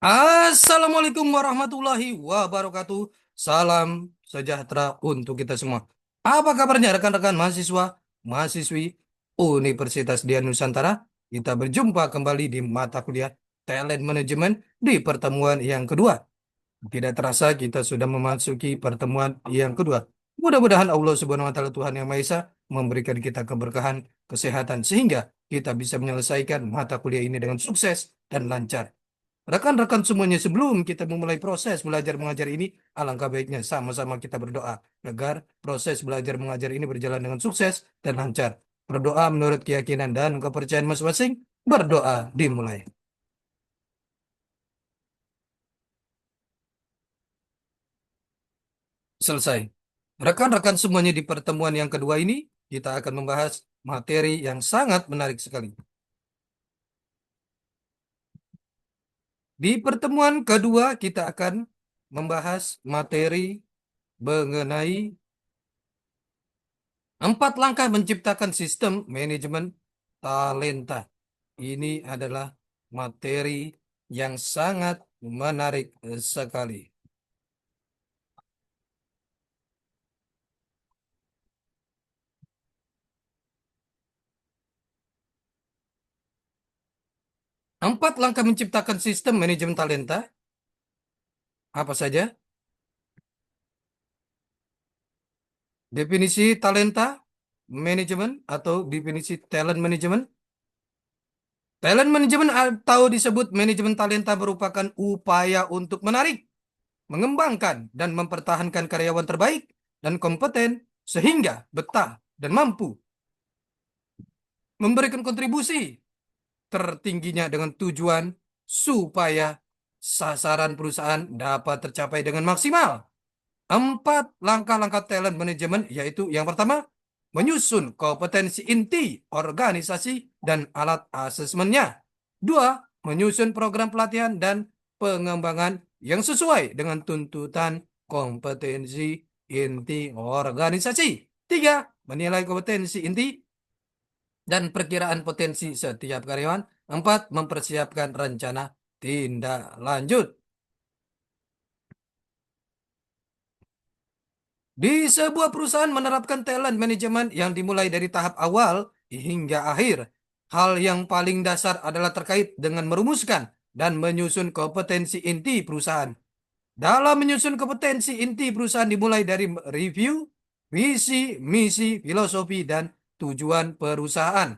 Assalamualaikum warahmatullahi wabarakatuh. Salam sejahtera untuk kita semua. Apa kabarnya rekan-rekan mahasiswa, mahasiswi Universitas Dian Nusantara? Kita berjumpa kembali di mata kuliah Talent Management di pertemuan yang kedua. Tidak terasa kita sudah memasuki pertemuan yang kedua. Mudah-mudahan Allah Subhanahu wa taala Tuhan Yang Maha Esa memberikan kita keberkahan, kesehatan sehingga kita bisa menyelesaikan mata kuliah ini dengan sukses dan lancar. Rekan-rekan semuanya, sebelum kita memulai proses belajar mengajar ini, alangkah baiknya sama-sama kita berdoa agar proses belajar mengajar ini berjalan dengan sukses dan lancar. Berdoa menurut keyakinan dan kepercayaan masing-masing. Berdoa dimulai. Selesai. Rekan-rekan semuanya, di pertemuan yang kedua ini, kita akan membahas materi yang sangat menarik sekali. Di pertemuan kedua, kita akan membahas materi mengenai 4 langkah menciptakan sistem manajemen talenta. Ini adalah materi yang sangat menarik sekali. 4 langkah menciptakan sistem manajemen talenta. Apa saja? Definisi talenta manajemen atau definisi talent management. Talent management atau disebut manajemen talenta merupakan upaya untuk menarik, mengembangkan, dan mempertahankan karyawan terbaik dan kompeten sehingga betah dan mampu memberikan kontribusi tertingginya dengan tujuan supaya sasaran perusahaan dapat tercapai dengan maksimal. 4 langkah-langkah talent management yaitu yang pertama, menyusun kompetensi inti organisasi dan alat asesmennya. Dua, menyusun program pelatihan dan pengembangan yang sesuai dengan tuntutan kompetensi inti organisasi. Tiga, menilai kompetensi inti dan perkiraan potensi setiap karyawan. Empat, mempersiapkan rencana tindak lanjut. Di sebuah perusahaan menerapkan talent management yang dimulai dari tahap awal hingga akhir. Hal yang paling dasar adalah terkait dengan merumuskan dan menyusun kompetensi inti perusahaan. Dalam menyusun kompetensi inti perusahaan dimulai dari review, visi, misi, filosofi, dan tujuan perusahaan.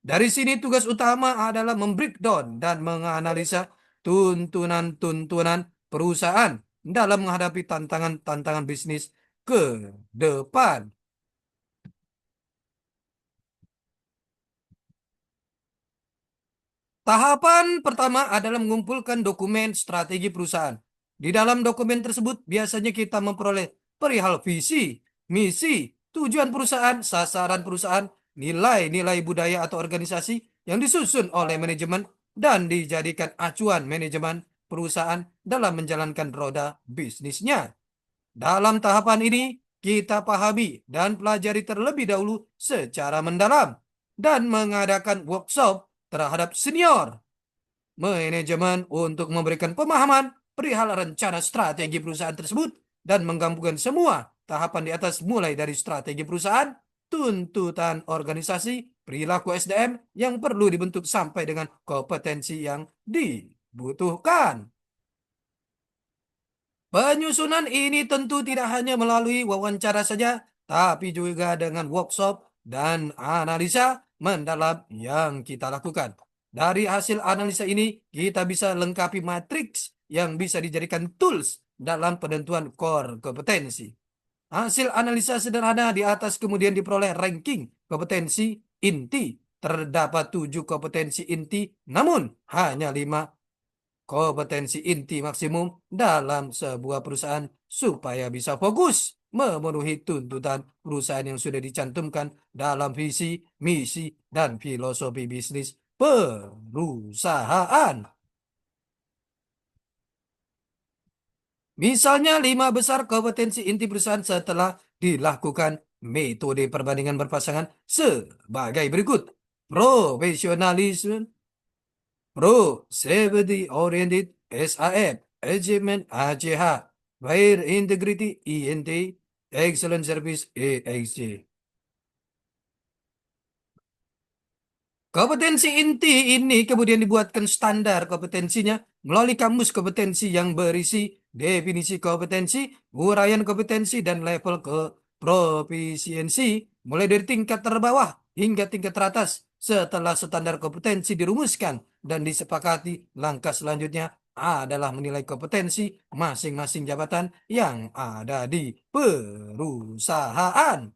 Dari sini tugas utama adalah membreakdown dan menganalisa tuntunan-tuntunan perusahaan dalam menghadapi tantangan-tantangan bisnis ke depan. Tahapan pertama adalah mengumpulkan dokumen strategi perusahaan. Di dalam dokumen tersebut biasanya kita memperoleh perihal visi, misi, tujuan perusahaan, sasaran perusahaan, nilai-nilai budaya atau organisasi yang disusun oleh manajemen dan dijadikan acuan manajemen perusahaan dalam menjalankan roda bisnisnya. Dalam tahapan ini, kita pahami dan pelajari terlebih dahulu secara mendalam dan mengadakan workshop terhadap senior manajemen untuk memberikan pemahaman perihal rencana strategi perusahaan tersebut dan menggabungkan semua tahapan di atas mulai dari strategi perusahaan, tuntutan organisasi, perilaku SDM yang perlu dibentuk sampai dengan kompetensi yang dibutuhkan. Penyusunan ini tentu tidak hanya melalui wawancara saja, tapi juga dengan workshop dan analisa mendalam yang kita lakukan. Dari hasil analisa ini, kita bisa lengkapi matriks yang bisa dijadikan tools dalam penentuan core kompetensi. Hasil analisa sederhana di atas kemudian diperoleh ranking kompetensi inti. Terdapat 7 kompetensi inti, namun hanya 5 kompetensi inti maksimum dalam sebuah perusahaan supaya bisa fokus memenuhi tuntutan perusahaan yang sudah dicantumkan dalam visi, misi, dan filosofi bisnis perusahaan. Misalnya 5 besar kompetensi inti perusahaan setelah dilakukan metode perbandingan berpasangan sebagai berikut. Profesionalisme, pro safety oriented SAF, Achievement ACH, Fire Integrity INT, Excellent Service EXC. Kompetensi inti ini kemudian dibuatkan standar kompetensinya melalui kamus kompetensi yang berisi definisi kompetensi, uraian kompetensi, dan level ke profisiensi mulai dari tingkat terbawah hingga tingkat teratas. Setelah standar kompetensi dirumuskan dan disepakati, langkah selanjutnya adalah menilai kompetensi masing-masing jabatan yang ada di perusahaan.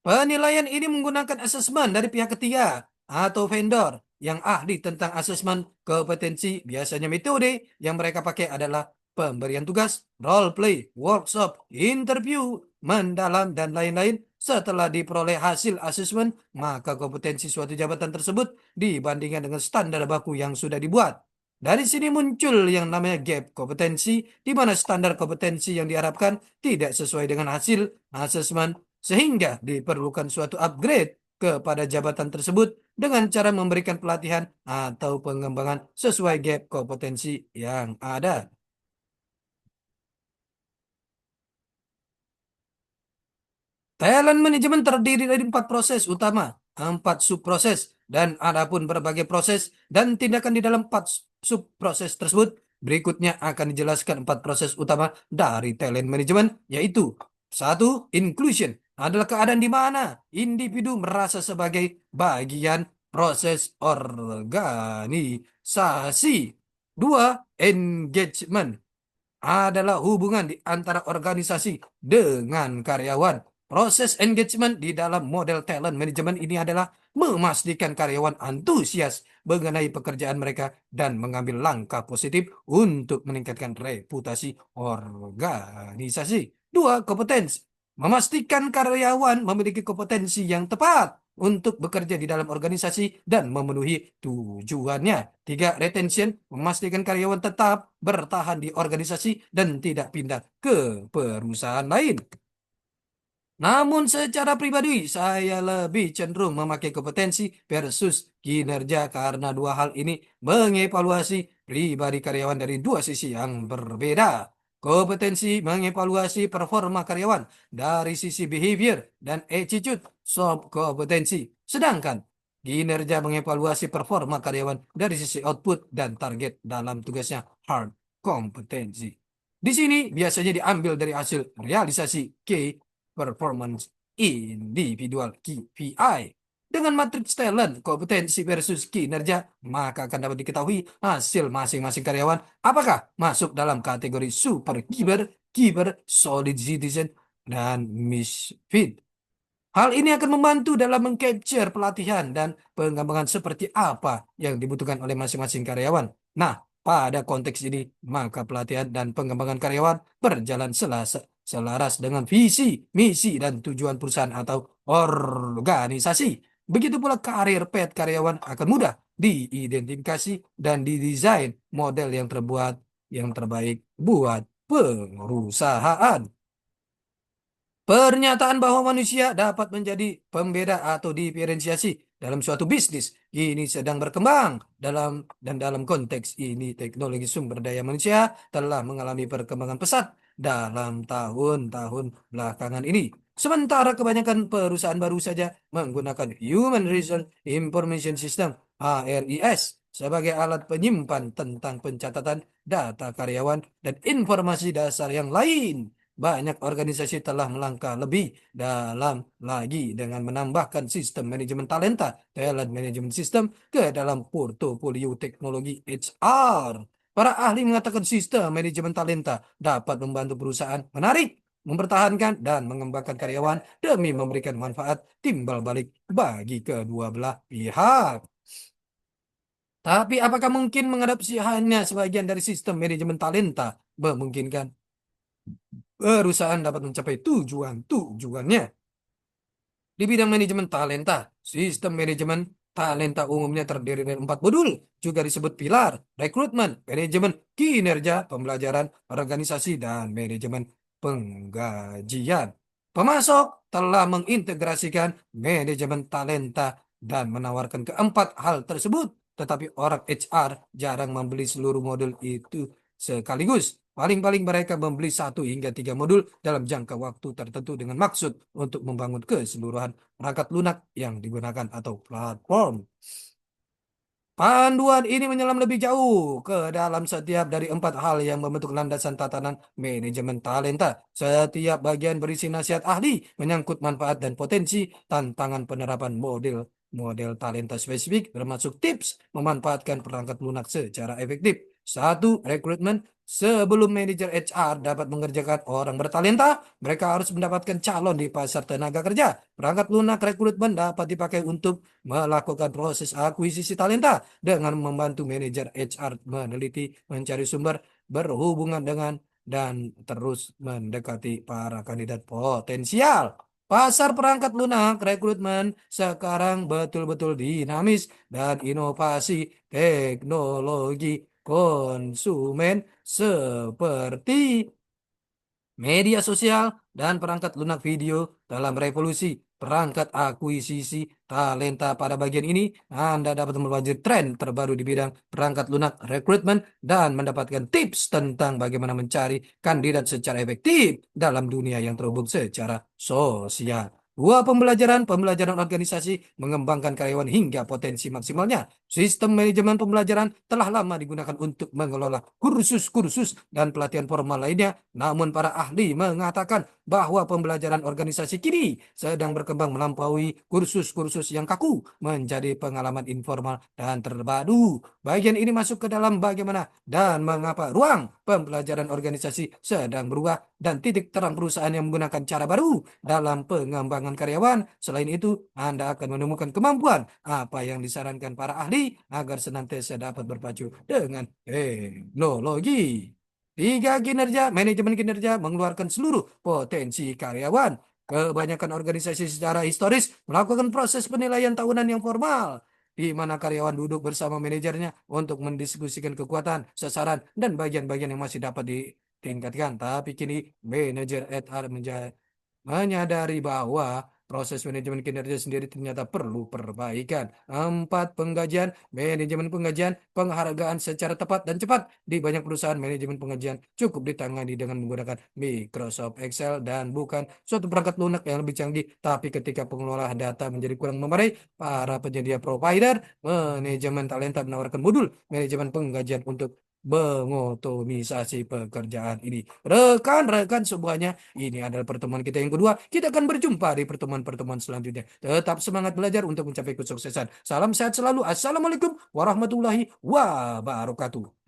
Penilaian ini menggunakan asesmen dari pihak ketiga atau vendor yang ahli tentang asesmen kompetensi. Biasanya metode yang mereka pakai adalah pemberian tugas, role play, workshop, interview, mendalam, dan lain-lain. Setelah diperoleh hasil asesmen, maka kompetensi suatu jabatan tersebut dibandingkan dengan standar baku yang sudah dibuat. Dari sini muncul yang namanya gap kompetensi, di mana standar kompetensi yang diharapkan tidak sesuai dengan hasil asesmen sehingga diperlukan suatu upgrade kepada jabatan tersebut dengan cara memberikan pelatihan atau pengembangan sesuai gap kompetensi yang ada. Talent management terdiri dari 4 proses utama, 4 subproses, dan adapun berbagai proses dan tindakan di dalam 4 subproses tersebut. Berikutnya akan dijelaskan 4 proses utama dari talent management, yaitu satu, inclusion adalah keadaan di mana individu merasa sebagai bagian proses organisasi. Dua, engagement adalah hubungan di antara organisasi dengan karyawan. Proses engagement di dalam model talent management ini adalah memastikan karyawan antusias mengenai pekerjaan mereka dan mengambil langkah positif untuk meningkatkan reputasi organisasi. Dua, kompetensi. Memastikan karyawan memiliki kompetensi yang tepat untuk bekerja di dalam organisasi dan memenuhi tujuannya. Tiga, retention, memastikan karyawan tetap bertahan di organisasi dan tidak pindah ke perusahaan lain. Namun secara pribadi, saya lebih cenderung memakai kompetensi versus kinerja karena dua hal ini mengevaluasi pribadi karyawan dari dua sisi yang berbeda. Kompetensi mengevaluasi performa karyawan dari sisi behavior dan attitude, soft kompetensi. Sedangkan kinerja mengevaluasi performa karyawan dari sisi output dan target dalam tugasnya, hard kompetensi. Di sini biasanya diambil dari hasil realisasi performance individual KPI. Dengan matriks talent, kompetensi versus kinerja, maka akan dapat diketahui hasil masing-masing karyawan apakah masuk dalam kategori super giver, giver, solid citizen, dan misfit. Hal ini akan membantu dalam mengcapture pelatihan dan pengembangan seperti apa yang dibutuhkan oleh masing-masing karyawan. Nah, pada konteks ini, maka pelatihan dan pengembangan karyawan berjalan selaras dengan visi, misi, dan tujuan perusahaan atau organisasi. Begitu pula karir path karyawan akan mudah diidentifikasi dan didesain model yang terbaik buat perusahaan. Pernyataan bahwa manusia dapat menjadi pembeda atau diferensiasi dalam suatu bisnis ini sedang berkembang dalam konteks ini teknologi sumber daya manusia telah mengalami perkembangan pesat dalam tahun-tahun belakangan ini. Sementara kebanyakan perusahaan baru saja menggunakan Human Resource Information System HRIS sebagai alat penyimpan tentang pencatatan data karyawan dan informasi dasar yang lain. Banyak organisasi telah melangkah lebih dalam lagi dengan menambahkan sistem manajemen talenta, talent management system, ke dalam portofolio teknologi HR. Para ahli mengatakan sistem manajemen talenta dapat membantu perusahaan menarik, mempertahankan, dan mengembangkan karyawan demi memberikan manfaat timbal balik bagi kedua belah pihak. Tapi apakah mungkin mengadopsi hanya sebagian dari sistem manajemen talenta? Memungkinkan. Perusahaan dapat mencapai tujuannya. Di bidang manajemen talenta, sistem manajemen talenta umumnya terdiri dari 4 modul, juga disebut pilar, rekrutmen, manajemen kinerja, pembelajaran, organisasi, dan manajemen penggajian. Pemasok telah mengintegrasikan manajemen talenta dan menawarkan keempat hal tersebut tetapi orang HR jarang membeli seluruh modul itu sekaligus. Paling-paling mereka membeli 1 hingga 3 modul dalam jangka waktu tertentu dengan maksud untuk membangun keseluruhan perangkat lunak yang digunakan atau platform. Panduan ini menyelam lebih jauh ke dalam setiap dari 4 hal yang membentuk landasan tatanan manajemen talenta. Setiap bagian berisi nasihat ahli menyangkut manfaat dan potensi tantangan penerapan model talenta spesifik, termasuk tips memanfaatkan perangkat lunak secara efektif. 1. Rekrutmen. Sebelum manajer HR dapat mengerjakan orang bertalenta, mereka harus mendapatkan calon di pasar tenaga kerja. Perangkat lunak rekrutmen dapat dipakai untuk melakukan proses akuisisi talenta dengan membantu manajer HR meneliti, mencari sumber, berhubungan dengan, dan terus mendekati para kandidat potensial. Pasar perangkat lunak rekrutmen sekarang betul-betul dinamis dan inovasi teknologi konsumen seperti media sosial dan perangkat lunak video dalam revolusi perangkat akuisisi talenta. Pada bagian ini, Anda dapat mempelajari tren terbaru di bidang perangkat lunak rekrutmen dan mendapatkan tips tentang bagaimana mencari kandidat secara efektif dalam dunia yang terhubung secara sosial. Pembelajaran organisasi mengembangkan karyawan hingga potensi maksimalnya. Sistem manajemen pembelajaran telah lama digunakan untuk mengelola kursus-kursus dan pelatihan formal lainnya. Namun para ahli mengatakan bahwa pembelajaran organisasi kini sedang berkembang melampaui kursus-kursus yang kaku menjadi pengalaman informal dan terpadu. Bagian ini masuk ke dalam bagaimana dan mengapa ruang pembelajaran organisasi sedang berubah dan titik terang perusahaan yang menggunakan cara baru dalam pengembangan karyawan. Selain itu, Anda akan menemukan kemampuan apa yang disarankan para ahli agar senantiasa dapat berpacu dengan teknologi. 3. Manajemen kinerja mengeluarkan seluruh potensi karyawan. Kebanyakan organisasi secara historis melakukan proses penilaian tahunan yang formal, di mana karyawan duduk bersama manajernya untuk mendiskusikan kekuatan, sasaran, dan bagian-bagian yang masih dapat ditingkatkan. Tapi kini manajer HR menyadari bahwa proses manajemen kinerja sendiri ternyata perlu perbaikan. 4. Manajemen penggajian, penghargaan secara tepat dan cepat. Di banyak perusahaan, manajemen penggajian cukup ditangani dengan menggunakan Microsoft Excel dan bukan suatu perangkat lunak yang lebih canggih. Tapi ketika pengelola data menjadi kurang memadai, para penyedia provider manajemen talenta menawarkan modul manajemen penggajian untuk mengotomisasi pekerjaan ini. Rekan-rekan semuanya, ini adalah pertemuan kita yang kedua. Kita akan berjumpa di pertemuan-pertemuan selanjutnya. Tetap semangat belajar untuk mencapai kesuksesan. Salam sehat selalu. Assalamualaikum warahmatullahi wabarakatuh.